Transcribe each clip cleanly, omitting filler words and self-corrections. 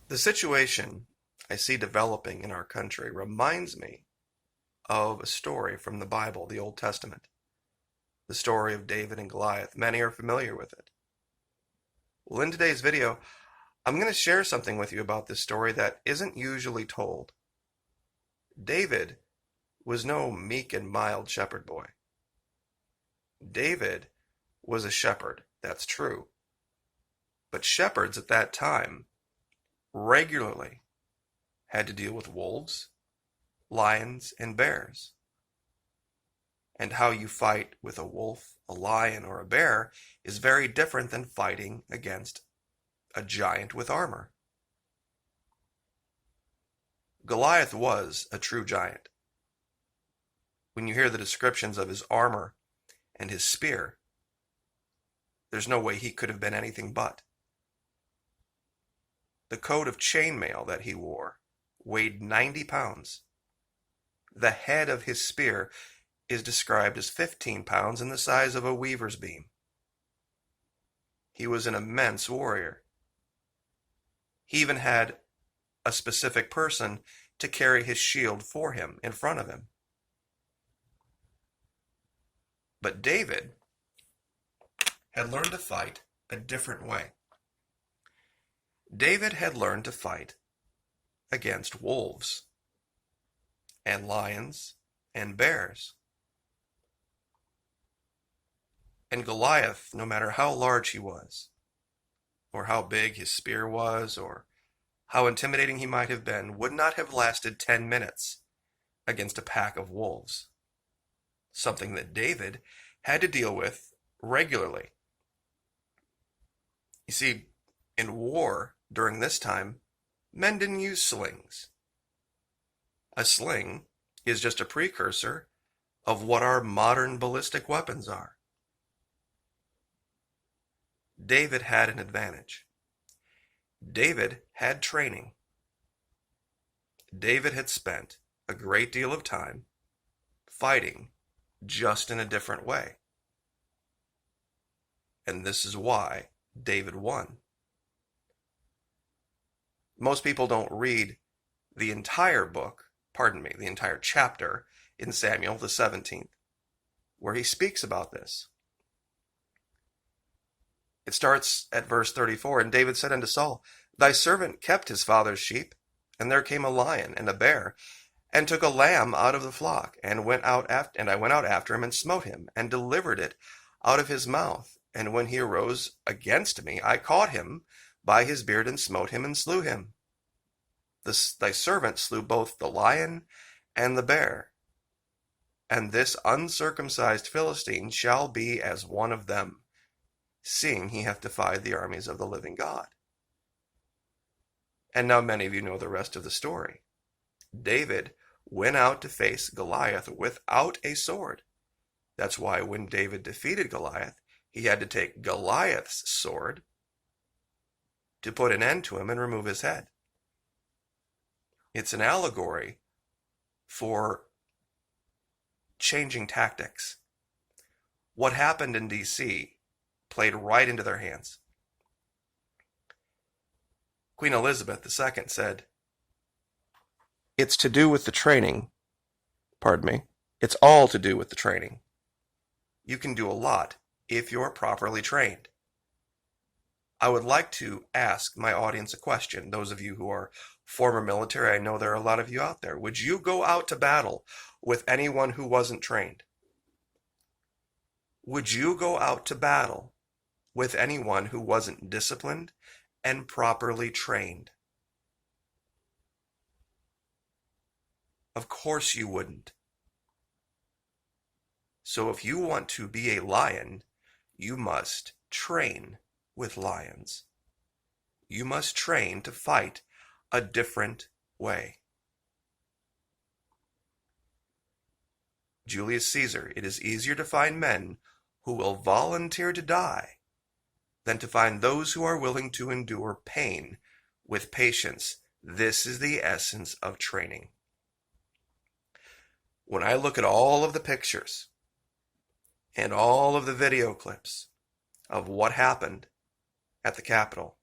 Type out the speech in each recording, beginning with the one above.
The situation I see developing in our country reminds me of a story from the Bible, the Old Testament, the story of David and Goliath. Many are familiar with it. Well, in today's video, I'm going to share something with you about this story that isn't usually told. David was no meek and mild shepherd boy. David was a shepherd, that's true. But shepherds at that time regularly had to deal with wolves, lions, and bears. And how you fight with a wolf, a lion, or a bear is very different than fighting against a giant with armor. Goliath was a true giant. When you hear the descriptions of his armor and his spear, there's no way he could have been anything but. The coat of chainmail that he wore weighed 90 pounds. The head of his spear is described as 15 pounds and the size of a weaver's beam. He was an immense warrior. He even had a specific person to carry his shield for him in front of him. But David had learned to fight a different way. David had learned to fight against wolves and lions and bears. And Goliath, no matter how large he was, or how big his spear was, or how intimidating he might have been, would not have lasted 10 minutes against a pack of wolves, something that David had to deal with regularly. You see, in war during this time, men didn't use slings. A sling is just a precursor of what our modern ballistic weapons are. David had an advantage. David had training. David had spent a great deal of time fighting just in a different way. And this is why David won. Most people don't read the entire book, the entire chapter in Samuel the 17th, where he speaks about this. It starts at verse 34, and David said unto Saul, Thy servant kept his father's sheep, and there came a lion and a bear, and took a lamb out of the flock, and I went out after him, and smote him, and delivered it out of his mouth. And when he arose against me, I caught him by his beard, and smote him, and slew him. Thy servant slew both the lion and the bear, and this uncircumcised Philistine shall be as one of them, seeing he hath defied the armies of the living God. And now many of you know the rest of the story. David went out to face Goliath without a sword. That's why when David defeated Goliath, he had to take Goliath's sword to put an end to him and remove his head. It's an allegory for changing tactics. What happened in D.C. played right into their hands. Queen Elizabeth II said, It's to do with the training. It's all to do with the training. You can do a lot if you're properly trained. I would like to ask my audience a question. Those of you who are former military, I know there are a lot of you out there. Would you go out to battle with anyone who wasn't trained? Would you go out to battle with anyone who wasn't disciplined and properly trained? Of course you wouldn't. So if you want to be a lion, you must train with lions. You must train to fight a different way. Julius Caesar, it is easier to find men who will volunteer to die than to find those who are willing to endure pain with patience. This is the essence of training. When I look at all of the pictures and all of the video clips of what happened at the Capitol,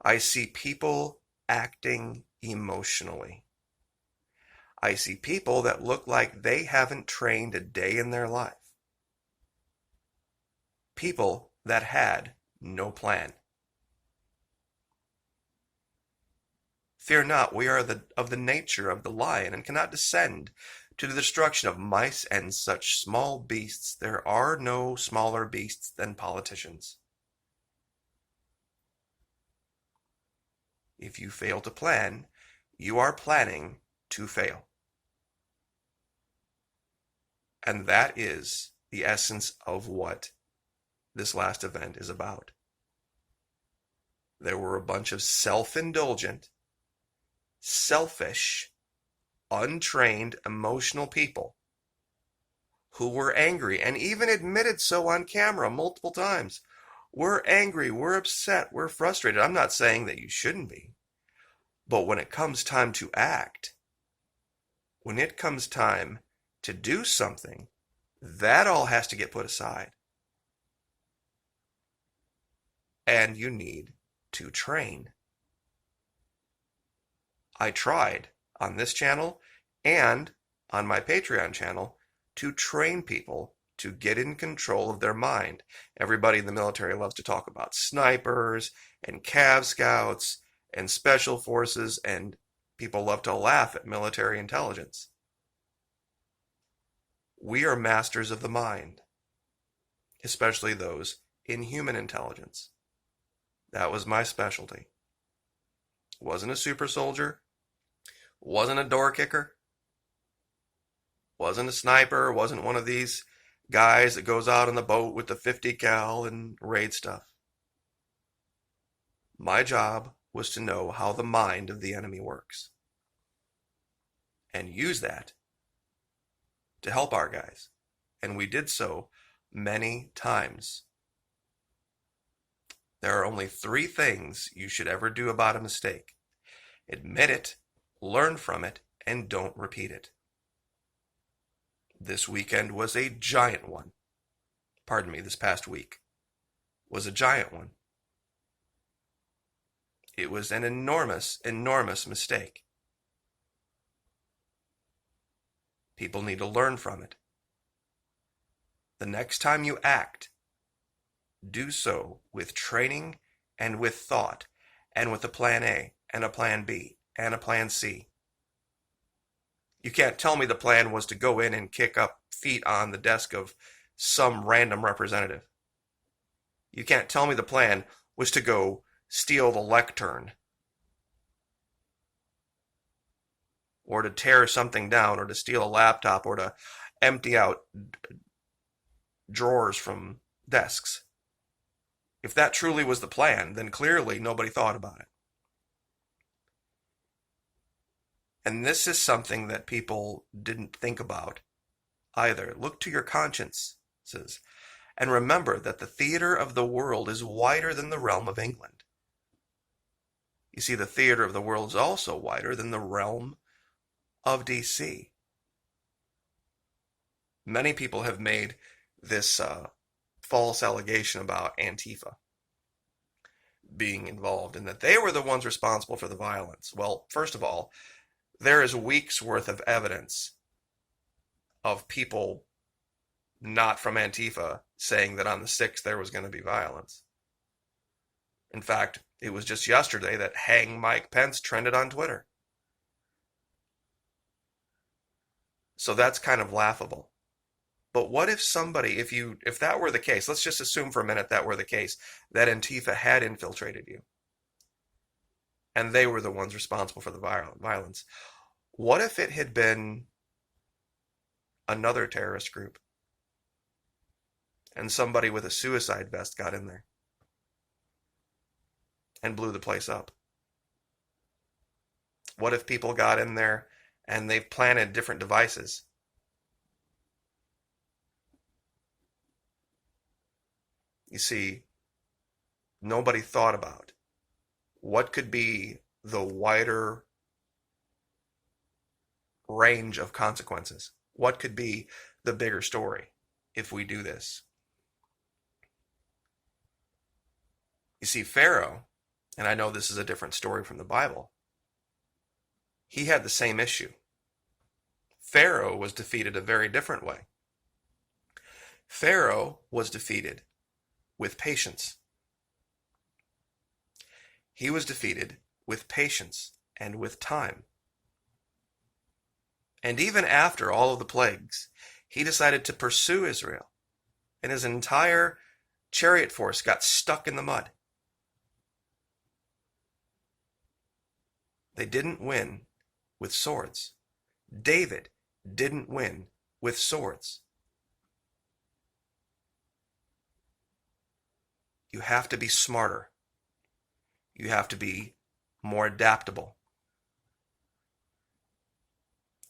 I see people acting emotionally. I see people that look like they haven't trained a day in their life. People that had no plan. Fear not, we are of the nature of the lion, and cannot descend to the destruction of mice and such small beasts. There are no smaller beasts than politicians. If you fail to plan, you are planning to fail. And that is the essence of what this last event is about. There were a bunch of self-indulgent, selfish, untrained, emotional people who were angry and even admitted so on camera multiple times. We're angry, we're upset, we're frustrated. I'm not saying that you shouldn't be. But when it comes time to act, when it comes time to do something, that all has to get put aside. And you need to train. I tried on this channel and on my Patreon channel to train people to get in control of their mind. Everybody in the military loves to talk about snipers and Cav Scouts and special forces, and people love to laugh at military intelligence. We are masters of the mind, especially those in human intelligence. That was my specialty. Wasn't a super soldier, wasn't a door kicker, wasn't a sniper, wasn't one of these guys that goes out on the boat with the 50 cal and raid stuff. My job was to know how the mind of the enemy works and use that to help our guys. And we did so many times. There are only 3 things you should ever do about a mistake. Admit it, learn from it, and don't repeat it. This weekend was a giant one. Pardon me, this past week was a giant one. It was an enormous, enormous mistake. People need to learn from it. The next time you act, do so with training and with thought and with a plan A and a plan B and a plan C. You can't tell me the plan was to go in and kick up feet on the desk of some random representative. You can't tell me the plan was to go steal the lectern or to tear something down or to steal a laptop or to empty out drawers from desks. If that truly was the plan, then clearly nobody thought about it. And this is something that people didn't think about either. Look to your consciences and remember that the theater of the world is wider than the realm of England. You see, the theater of the world is also wider than the realm of DC. Many people have made this false allegation about Antifa being involved and that they were the ones responsible for the violence. Well, first of all, there is weeks worth of evidence of people not from Antifa saying that on the 6th there was going to be violence. In fact, it was just yesterday that Hang Mike Pence trended on Twitter. So that's kind of laughable. But what if somebody, if that were the case, let's just assume for a minute that were the case, that Antifa had infiltrated you, and they were the ones responsible for the violence. What if it had been another terrorist group, and somebody with a suicide vest got in there and blew the place up? What if people got in there and they've planted different devices? You see, nobody thought about what could be the wider range of consequences. What could be the bigger story if we do this? You see, Pharaoh, and I know this is a different story from the Bible, he had the same issue. Pharaoh was defeated a very different way. Pharaoh was defeated with patience. He was defeated with patience and with time. And even after all of the plagues, he decided to pursue Israel, and his entire chariot force got stuck in the mud. They didn't win with swords. David didn't win with swords. You have to be smarter. You have to be more adaptable.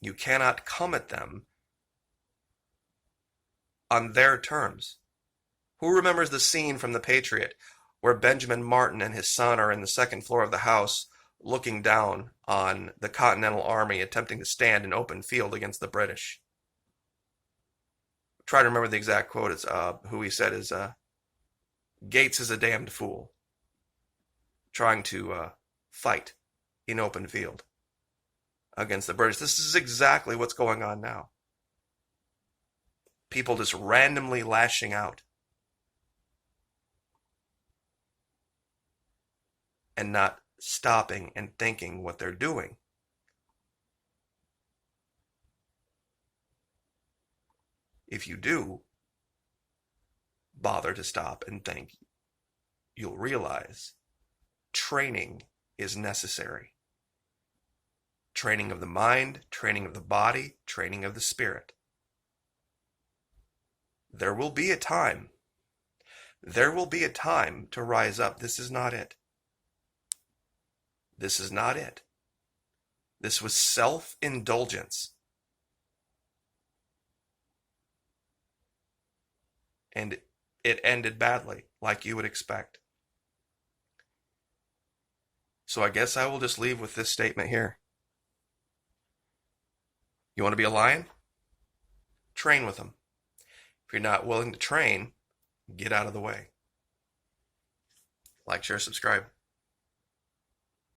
You cannot come at them on their terms. Who remembers the scene from The Patriot where Benjamin Martin and his son are in the second floor of the house looking down on the Continental Army attempting to stand in open field against the British? Try to remember the exact quote. It's who he said is Gates is a damned fool trying to fight in open field against the British. This is exactly what's going on now. People just randomly lashing out and not stopping and thinking what they're doing. If you do bother to stop and think, you'll realize training is necessary. Training of the mind, training of the body, training of the spirit. There will be a time. There will be a time to rise up. This is not it. This is not it. This was self-indulgence. And it ended badly, like you would expect. So I guess I will just leave with this statement here. You want to be a lion? Train with them. If you're not willing to train, get out of the way. Like, share, subscribe.